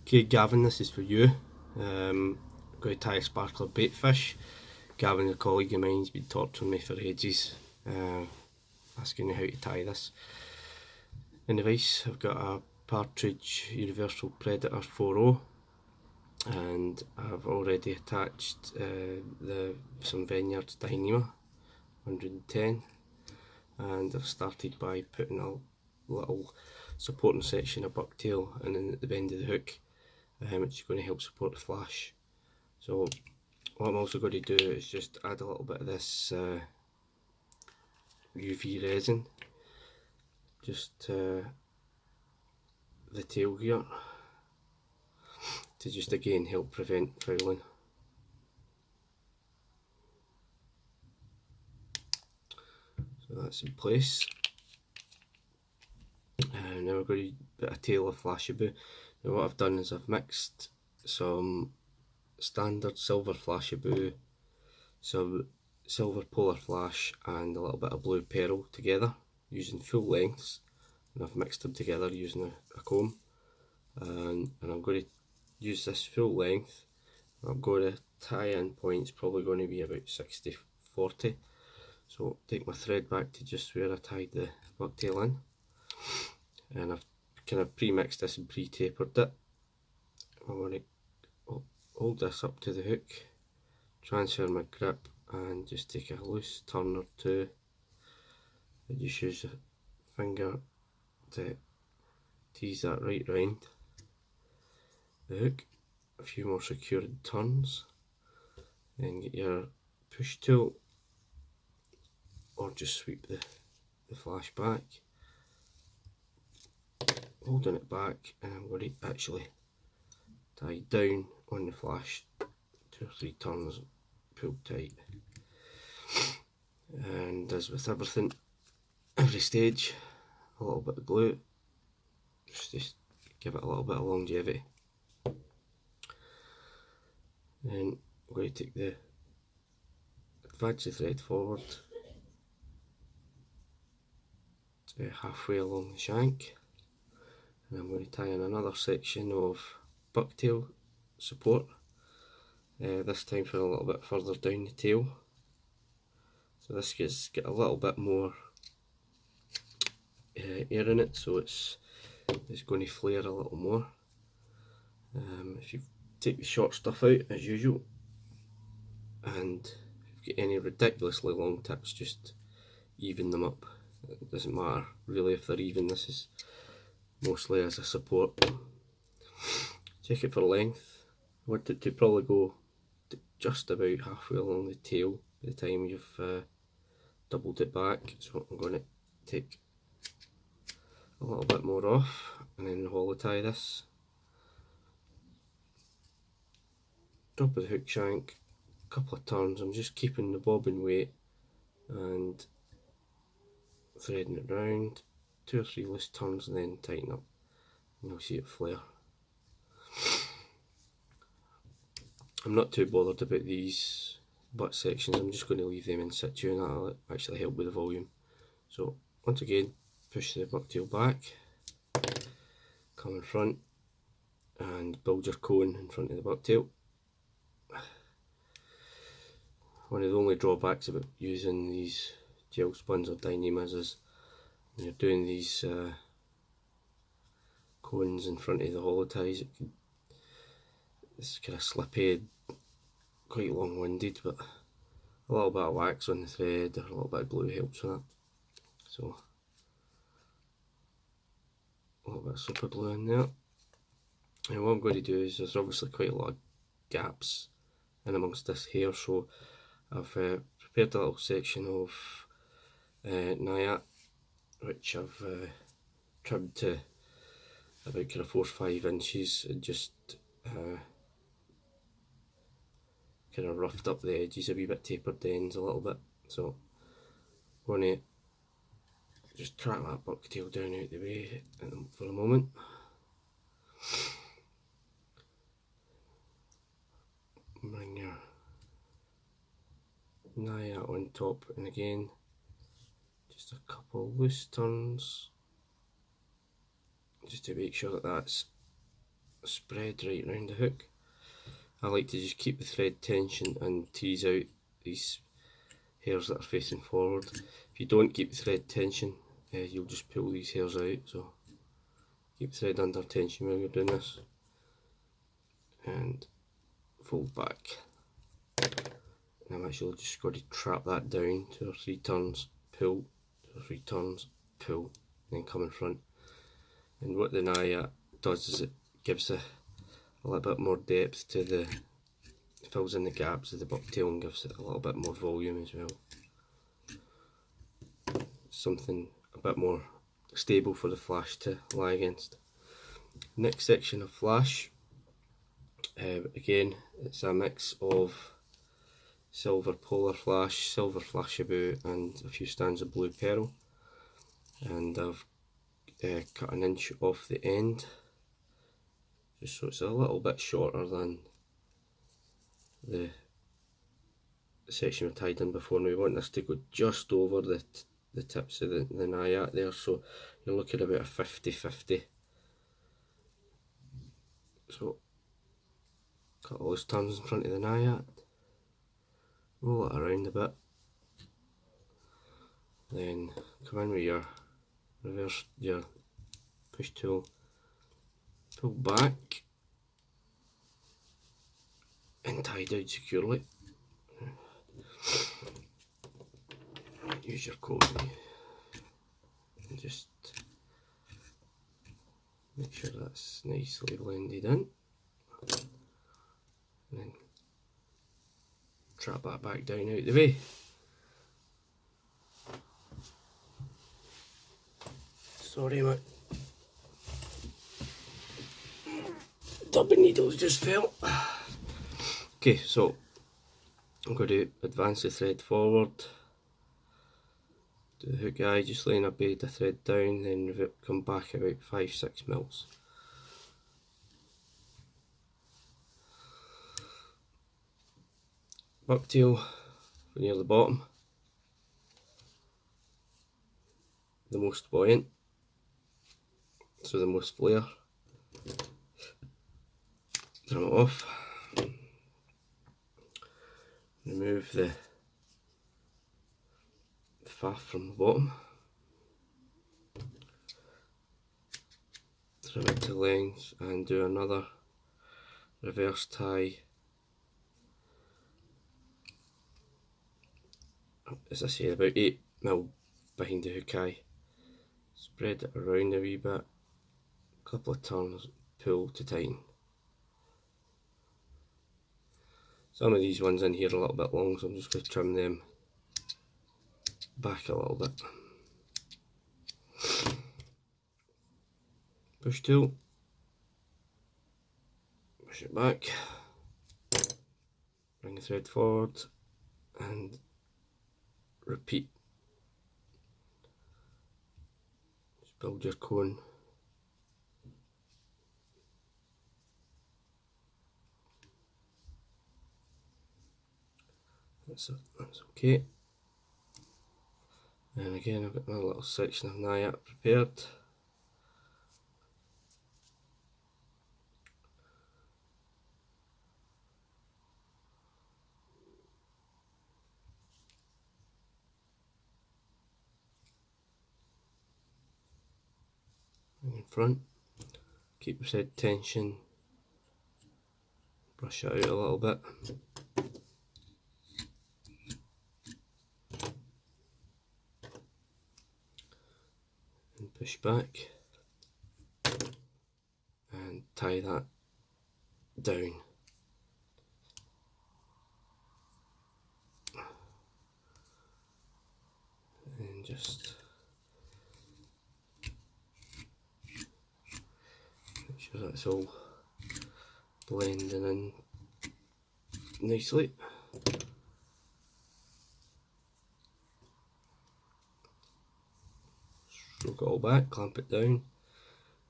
Okay, Gavin, this is for you. I'm going to tie a sparkler baitfish. Gavin, a colleague of mine, has been torturing me for ages, asking me how to tie this. In the vise, I've got a Partridge Universal Predator 4.0, and I've already attached some Vineyards Dyneema 110, and I've started by putting a little supporting section of bucktail and then at the bend of the hook, which is going to help support the flash. So what I'm also going to do is just add a little bit of this UV resin, just the tail here, to just again help prevent fouling. So that's in place. Now we're going to put a tail of Flashabou. Now what I've done is I've mixed some standard silver Flashabou, some silver polar flash and a little bit of blue pearl together using full lengths, and I've mixed them together using a comb, and I'm going to use this full length. I'm going to tie in points, probably going to be about 60-40. So take my thread back to just where I tied the bucktail in, and I've kind of pre-mixed this and pre-tapered it. I'm going to hold this up to the hook, transfer my grip, and just take a loose turn or two, and just use the finger to tease that right round the hook. A few more secured turns, then get your push tool, or just sweep the flash back, holding it back, and I'm going to actually tie down on the flash 2 or 3 turns, pull tight. And as with everything, every stage, a little bit of glue, just give it a little bit of longevity. Then I'm going to take advance the thread forward to halfway along the shank, and I'm going to tie in another section of bucktail support, this time for a little bit further down the tail. So this get a little bit more air in it, so it's going to flare a little more. If you take the short stuff out as usual, and if you've got any ridiculously long tips, just even them up. It doesn't matter really if they're even, this is mostly as a support. Check it for length. I want it to probably go just about halfway along the tail by the time you've doubled it back, so I'm going to take a little bit more off and then hollow tie this. Top of the hook shank, a couple of turns. I'm just keeping the bobbin weight and threading it round, 2 or 3 loose turns, and then tighten up, and you'll see it flare. I'm not too bothered about these butt sections, I'm just going to leave them in situ, and that'll actually help with the volume. So once again, push the bucktail back, come in front and build your cone in front of the bucktail. One of the only drawbacks about using these gel spuns or Dyneemas is when you're doing these cones in front of the hollow ties, it's kind of slippy, quite long-winded, but a little bit of wax on the thread or a little bit of glue helps with that. So a little bit of super glue in there. And what I'm going to do is, there's obviously quite a lot of gaps in amongst this hair, so I've prepared a little section of Nayat, which I've trimmed to about kind of 4 or 5 inches, and just kind of roughed up the edges a wee bit, tapered the ends a little bit. So I'm going to just track that bucktail down out the way for a moment. Bring your Nayat on top, and again just a couple loose turns just to make sure that that's spread right around the hook. I like to just keep the thread tension and tease out these hairs that are facing forward. If you don't keep the thread tension, you'll just pull these hairs out, so keep the thread under tension while you're doing this. And fold back. And I'm actually just going to trap that down 2 or 3 turns, pull, 2 or 3 turns, pull, and then come in front. And what the Naya does is it gives a little bit more depth to the, fills in the gaps of the bucktail and gives it a little bit more volume as well. Something a bit more stable for the flash to lie against. Next section of flash, again it's a mix of silver polar flash, silver flashabou and a few strands of blue pearl, and I've cut an inch off the end just so it's a little bit shorter than the section we tied in before, and we want this to go just over the tips of the Nayat there, so you're looking at about a 50-50. So cut all those turns in front of the Nayat, roll it around a bit, then come in with your reverse, your push tool, pull back and tie down securely. Use your cozy and just make sure that's nicely blended in, and then trap that back down out the way. Sorry, my dubbing needles just fell. Okay, so I'm going to advance the thread forward, do the hook eye, just laying a bead of thread down, then come back about 5-6 mils. Bucktail near the bottom, the most buoyant, so the most flare. Trim it off. Remove the faff from the bottom, trim it to length and do another reverse tie, as I say, about 8 mil behind the hook eye. Spread it around a wee bit, couple of turns, pull to tighten. Some of these ones in here are a little bit long, so I'm just going to trim them back a little bit. Push tool, push it back, bring the thread forward and repeat. Just build your cone. That's okay. And again, I've got another little section of Nayat prepared. In front, keep the thread tension, brush it out a little bit. And push back and tie that down. And just make sure that's all blending in nicely. Stroke it all back, clamp it down,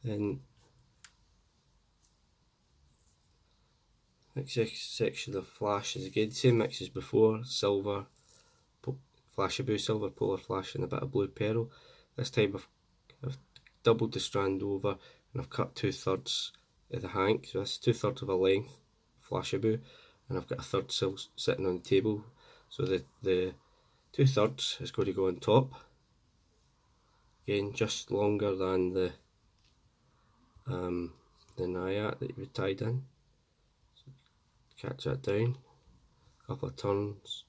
then next section of flash is again the same mix as before, silver flashabou, silver polar flash and a bit of blue pearl. This time I've doubled the strand over and I've cut 2/3 of the hank, so that's 2/3 of a length Flashabou, and I've got a third still sitting on the table, so the 2/3 is going to go on top. Again, just longer than the naiad that you tied in. So catch that down, a couple of turns,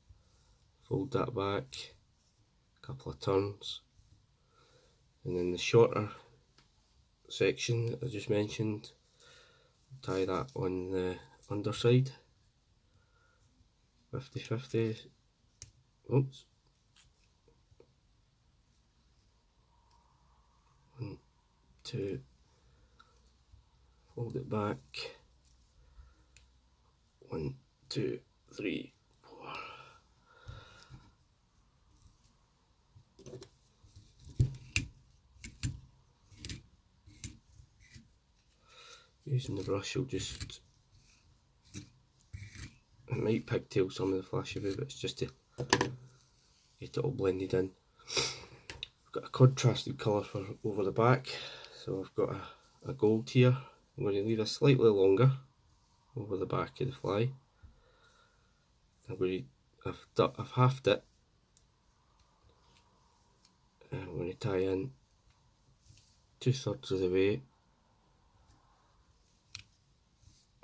fold that back, a couple of turns, and then the shorter section that I just mentioned, tie that on the underside, 50-50, oops, 1, 2, fold it back, 1, 2, 3, 4. Using the brush, you'll just, it might pigtail some of the Flashabou, but it's just to get it all blended in. I've got a contrasted colour for over the back, so I've got a gold here. I'm going to leave it slightly longer over the back of the fly. I've halved it, and I'm going to tie in 2/3 of the way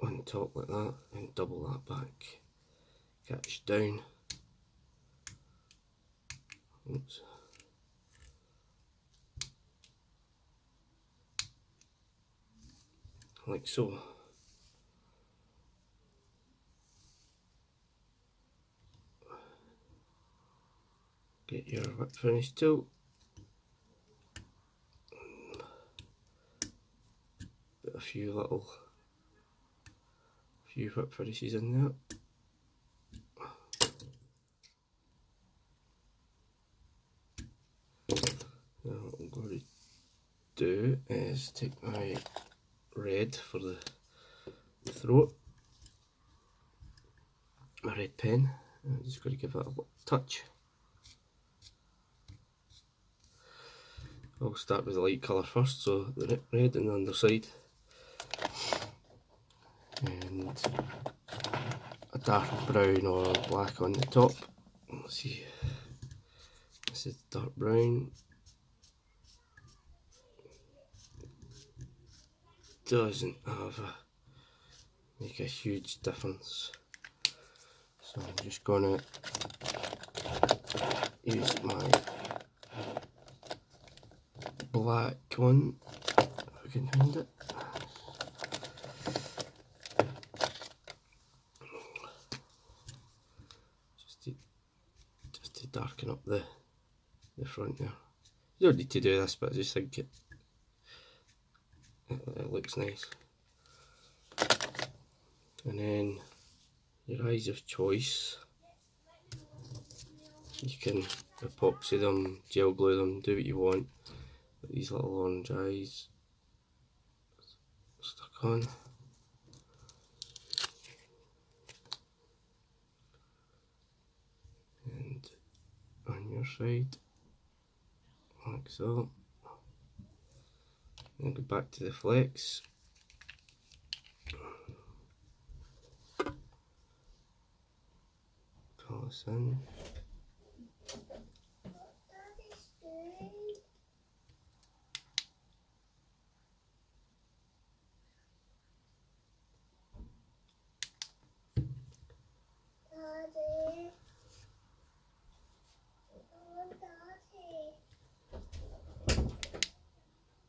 on top like that, and double that back, catch down, oops, like so. Get your whip finish tool, put a few whip finishes in there. Now what I'm going to do is take my red for the throat, my red pen, and I'm just going to give it a little touch. I'll start with the light colour first, so the red on the underside, and a dark brown or black on the top. Let's see, this is dark brown. Doesn't make a huge difference, so I'm just gonna use my black one, if I can find it. Just to darken up the front there. You don't need to do this, but I just think it looks nice. And then your eyes of choice, you can epoxy them, gel glue them, do what you want. But these little orange eyes stuck on. And on your side, like so. And go back to the flex. Pull this in.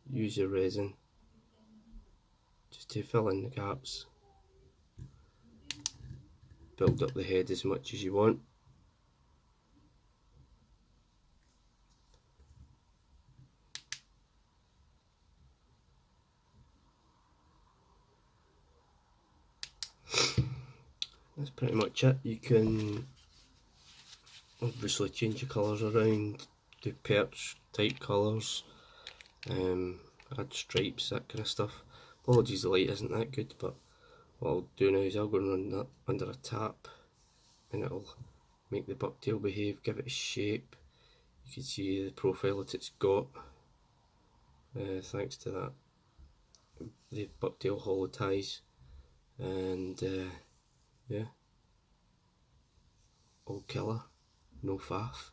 Use your resin just to fill in the gaps, build up the head as much as you want. That's pretty much it. You can obviously change your colours around, do perch type colours, add stripes, that kind of stuff. Apologies the light isn't that good, but what I'll do now is I'll go and run that under a tap, and it'll make the bucktail behave, give it a shape. You can see the profile that it's got, thanks to the bucktail hollow ties, and yeah, old killer, no faff.